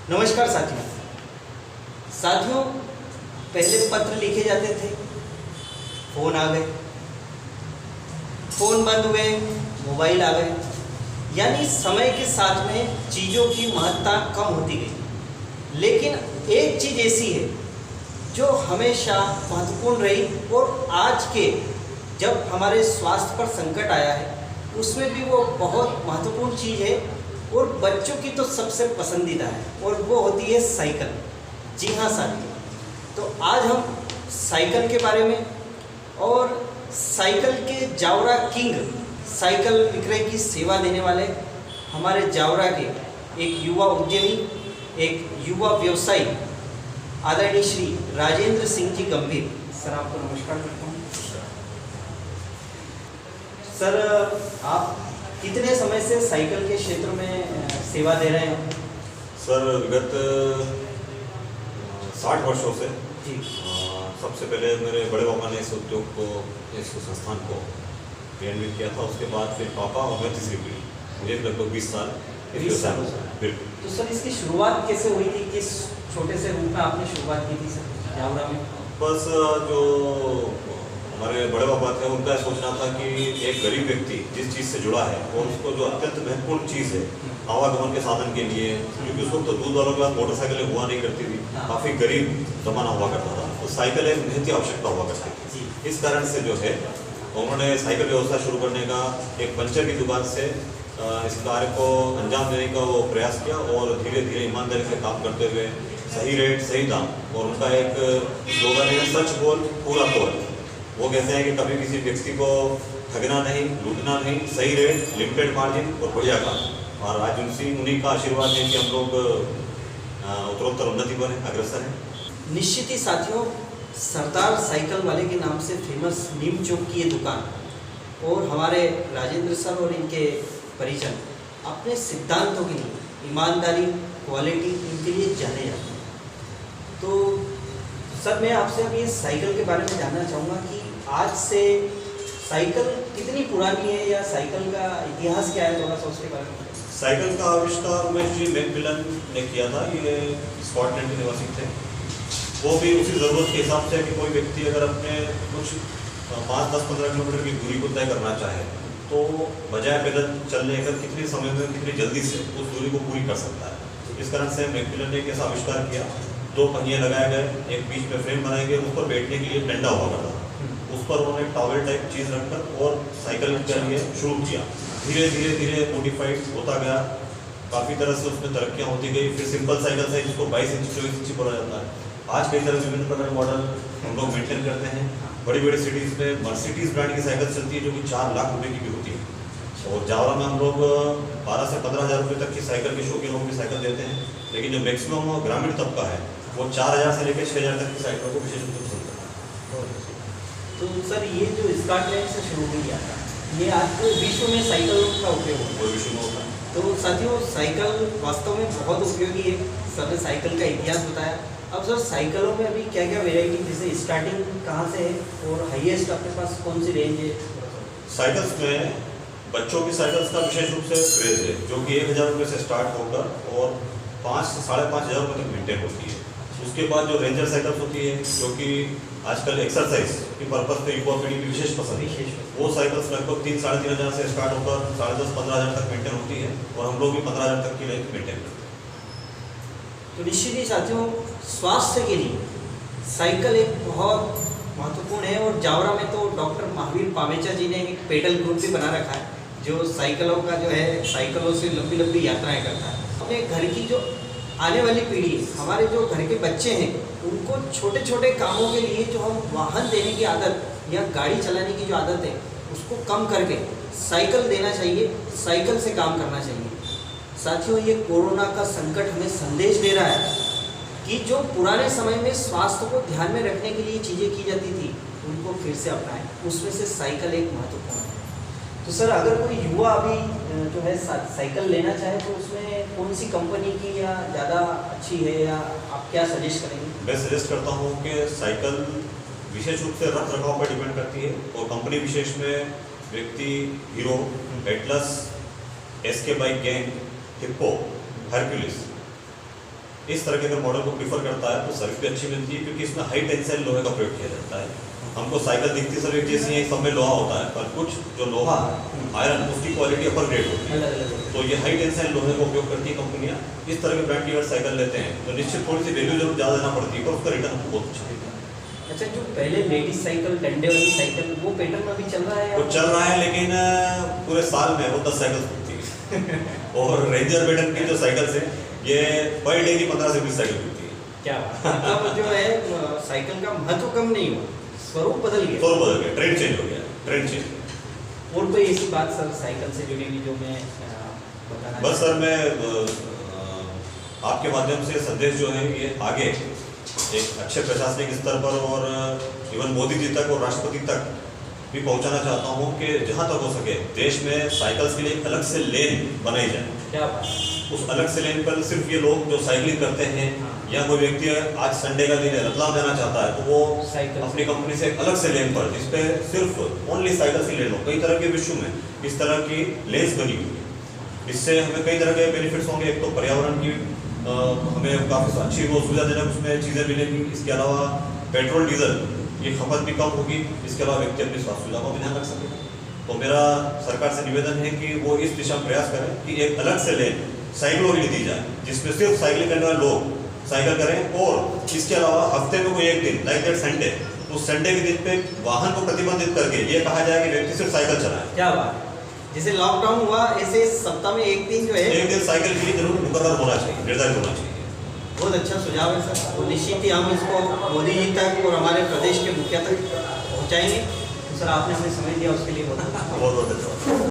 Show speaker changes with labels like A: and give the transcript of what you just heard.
A: नमस्कार साथियों। साथियों, पहले पत्र लिखे जाते थे, फ़ोन आ गए, फ़ोन बंद हुए, मोबाइल आ गए, यानी समय के साथ में चीज़ों की महत्ता कम होती गई। लेकिन एक चीज़ ऐसी है जो हमेशा महत्वपूर्ण रही और आज के जब हमारे स्वास्थ्य पर संकट आया है उसमें भी वो बहुत महत्वपूर्ण चीज़ है और बच्चों की तो सबसे पसंदीदा है और वो होती है साइकिल। जी हाँ साथियों, तो आज हम साइकिल के बारे में और साइकिल के जावरा किंग, साइकिल विक्रय की सेवा देने वाले हमारे जावरा के एक युवा उद्यमी, एक युवा व्यवसायी आदरणीय श्री राजेंद्र सिंह जी गंभीर सर, आपको नमस्कार करता हूँ। सर, आप कितने समय से साइकिल के क्षेत्र में सेवा दे रहे हैं?
B: सर, विगत 60 वर्षों से
A: जी।
B: सबसे पहले मेरे बड़े पापा ने इस उद्योग को, इस संस्थान को क्रियान्वित किया था। उसके बाद फिर पापा और मैं तीसरी पीढ़ी, मुझे लगभग 20 साल।
A: 20 साल।
B: बिल्कुल।
A: तो सर, इसकी शुरुआत कैसे हुई थी? किस छोटे से रूप में आपने शुरुआत की थी सर जावरा में?
B: बस जो हमारे बड़े पापा थे उनका सोचना था कि एक गरीब व्यक्ति जिस चीज़ से जुड़ा है और उसको जो अत्यंत महत्वपूर्ण चीज़ है आवागमन के साधन के लिए, क्योंकि उस वक्त तो दूध वालों के पास मोटरसाइकिलें हुआ नहीं करती थी, काफ़ी गरीब जमाना हुआ करता था, तो साइकिल एक नित्य आवश्यकता हुआ करती थी। इस कारण से जो है उन्होंने साइकिल व्यवसाय शुरू करने का, एक पंचर की दुकान से इस कार्य को अंजाम देने का वो प्रयास किया और धीरे धीरे ईमानदारी से काम करते हुए सही रेट, सही दाम, और उनका एक स्लोगन है सच बोल पूरा तोल। वो कहते हैं कि कभी किसी व्यक्ति को ठगना नहीं, लूटना नहीं, सही रेट, लिमिटेड मार्जिन और बढ़िया काम। और आज उन्हीं का आशीर्वाद है कि हम लोग उत्तरोत्तर उन्नति पर अग्रसर हैं।
A: निश्चित ही साथियों, सरदार साइकिल वाले के नाम से फेमस नीम चौक की ये दुकान और हमारे राजेंद्र सर और इनके परिजन अपने सिद्धांतों के लिए, ईमानदारी, क्वालिटी, इनके लिए जाने जाते हैं। तो सर, मैं आपसे अभी इस साइकिल के बारे में जानना चाहूँगा कि आज से साइकिल कितनी पुरानी है या साइकिल का इतिहास क्या है, थोड़ा सा उसके बारे में।
B: साइकिल का आविष्कार जी मैकमिलन ने किया था। ये स्कॉटलैंड के निवासी थे। वो भी उसी ज़रूरत के हिसाब से कि कोई व्यक्ति अगर अपने कुछ 5, 10, 15 किलोमीटर की दूरी को तय करना चाहे तो बजाय पैदल चलने का कितने समय में, कितनी जल्दी से उस दूरी को पूरी कर सकता है। इस कारण से मैकमिलन ने एक ऐसा आविष्कार किया, 2 पहिए लगाए गए, एक बीच में फ्रेम बनाए गए, उस पर बैठने के लिए डंडा हुआ करता था, उस पर उन्होंने टॉवेल टाइप चीज़ रखकर और साइकिल के लिए शुरू किया। धीरे धीरे धीरे मॉडिफाइड होता गया, काफ़ी तरह से उसमें तरक्कियाँ होती गई। फिर सिंपल साइकिल है जिसको 22 इंच 24 इंच बोला जाता है। आज कई तरह विभिन्न प्रकार के मॉडल हम लोग मेंटेन करते हैं। बड़ी बड़ी सिटीज़ में मर्सिडीज ब्रांड की साइकिल चलती है जो कि 4 लाख रुपए की भी होती है। और जावरा में हम लोग 12 से 15 हज़ार रुपये तक की साइकिल के शौकीन लोगों की साइकिल देते हैं। लेकिन जो मैक्सिमम ग्रामीण तबका है वो 4000 से लेकर 6000 तक की साइकिलों को विशेष रूप से पसंद करता है।
A: तो सर, ये जो स्कॉटलैंड से शुरू हो गया था, ये आज तो विश्व में साइकिल का उपयोग होता है।
B: विश्व में होता है।
A: तो साथियों, साइकिल वास्तव में बहुत उपयोगी है। सर ने साइकिल का इतिहास बताया। अब सर, साइकिलों में अभी क्या क्या वेराइटी, जैसे स्टार्टिंग कहाँ से है और हाईएस्ट आपके पास कौन सी रेंज है?
B: साइकिल्स में बच्चों की साइकिल्स का विशेष रूप से क्रेज है, जो कि 1000 रुपये से स्टार्ट होकर और 5 से 5,500 रुपये तक मेंटेन होती है। उसके बाद जो रेंजर साइकिल्स होती है, जो कि आजकल एक्सरसाइज के पर्पज़ पे युवा पीढ़ी की विशेष पसंद है, वो साइकिल्स लगभग 3-3,500 हज़ार से स्टार्ट होकर 10,500-15,000 तक मेंटेन होती है और हम लोग भी 15,000 तक की रेंज मेंटेन करते हैं।
A: तो निश्चित ही साथियों, स्वास्थ्य के लिए साइकिल एक बहुत महत्वपूर्ण है और जावरा में तो डॉक्टर महावीर पामेचा जी ने एक पेडल ग्रुप भी बना रखा है जो साइकिलों का जो है, साइकिलों से लंबी लंबी यात्राएं करता है। अपने घर की जो आने वाली पीढ़ी, हमारे जो घर के बच्चे हैं, उनको छोटे छोटे कामों के लिए जो हम वाहन देने की आदत या गाड़ी चलाने की जो आदत है उसको कम करके साइकिल देना चाहिए, साइकिल से काम करना चाहिए। साथियों, ये कोरोना का संकट हमें संदेश दे रहा है कि जो पुराने समय में स्वास्थ्य को ध्यान में रखने के लिए चीज़ें की जाती थी उनको फिर से अपनाएं, उसमें से साइकिल एक महत्वपूर्ण है। तो सर, अगर कोई युवा अभी जो है साइकिल लेना चाहे तो उसमें कौन सी कंपनी की या ज़्यादा अच्छी है, या आप क्या सजेस्ट करेंगे?
B: मैं सजेस्ट करता हूँ कि साइकिल विशेष रूप से रख रखाव पर डिपेंड करती है और कंपनी विशेष में व्यक्ति hero, Atlas, SK bike gang, hippo, Hercules, इस तरह के अगर मॉडल को प्रीफर करता है तो सर्विस भी अच्छी मिलती है, क्योंकि इसमें हाई टेंसाइल लोहे का प्रयोग किया जाता है। हमको साइकिल दिखती सब एक जैसी है, सब में लोहा होता है, पर कुछ जो लोहा आयरन उसकी क्वालिटी अपर ग्रेड होती है।
A: अलग अलग
B: तो ये हाई टेंसाइल लोहे का उपयोग करती है कंपनियां। इस तरह के ब्रांड की अगर साइकिल लेते हैं तो निश्चित थोड़ी सी वैल्यू जरूर ज़्यादा देना पड़ती है, पर उसका रिटर्न हमको बहुत अच्छा है।
A: अच्छा, जो पहले लेडीज साइकिल डंडे वाली साइकिल वो पैटर्न अभी चल रहा है
B: वो चल रहा है, लेकिन पूरे साल में वो 10 साइकिल होती है और रेंजर पैटर्न की जो साइकिल है ये पर डे की 15 से 20 साइकिल होती है।
A: क्या मतलब जो है साइकिल का महत्व कम नहीं हुआ, स्वरूप बदल गया।
B: स्वरूप बदल गया, ट्रेंड चेंज हो गया, ट्रेंड चेंज।
A: और कोई ऐसी बात सर साइकिल से जुड़ी हुई जो मैं बताना
B: बस सर मैं आपके माध्यम से संदेश जो है ये आगे एक अच्छे प्रशासनिक स्तर पर और इवन मोदी जी तक और राष्ट्रपति तक भी पहुंचाना चाहता हूं कि जहां तक हो सके देश में साइकिल्स के लिए एक अलग से लेन बनाई जाए।
A: क्या बात?
B: उस अलग से लेन पर सिर्फ ये लोग जो साइकिलिंग करते हैं या कोई व्यक्ति आज संडे का दिन है रतलाम जाना चाहता है तो वो
A: साइकिल
B: अपनी कंपनी से एक अलग से लेन पर जिसपे सिर्फ ओनली साइकिल की लेन हो। कई तरह के विश्व में इस तरह की लेन्स बनी हुई है। इससे हमें कई तरह के बेनिफिट्स होंगे। एक तो पर्यावरण की हमें काफ़ी अच्छी वो सुविधाजनक उसमें चीज़ें मिलेंगी। इसके अलावा पेट्रोल डीजल ये खपत भी कम होगी। इसके अलावा व्यक्ति अपनी स्वास्थ्य सुविधा का भी ध्यान रख सकेगा। तो मेरा सरकार से निवेदन है कि वो इस दिशा में प्रयास करें कि एक अलग से लेन साइकिलों के लिए दी जाए जिसमें सिर्फ साइकिलिंग करने वाले लोग साइकिल करें। और इसके अलावा हफ्ते में कोई एक दिन लाइक दैट संडे, तो संडे के दिन पे वाहन को प्रतिबंधित करके ये कहा जाए कि व्यक्ति सिर्फ साइकिल चलाए।
A: क्या बात? जैसे लॉकडाउन हुआ ऐसे सप्ताह में एक दिन जो है
B: एक दिन साइकिल के लिए जरूर मुकर्रर होना चाहिए, निर्धारित होना चाहिए।
A: बहुत अच्छा सुझाव है सर, और निश्चित ही हम इसको मोदी जी तक और हमारे प्रदेश के मुखिया तक पहुंचाएंगे। तो सर आपने हमें समय दिया उसके लिए बहुत
B: बहुत धन्यवाद।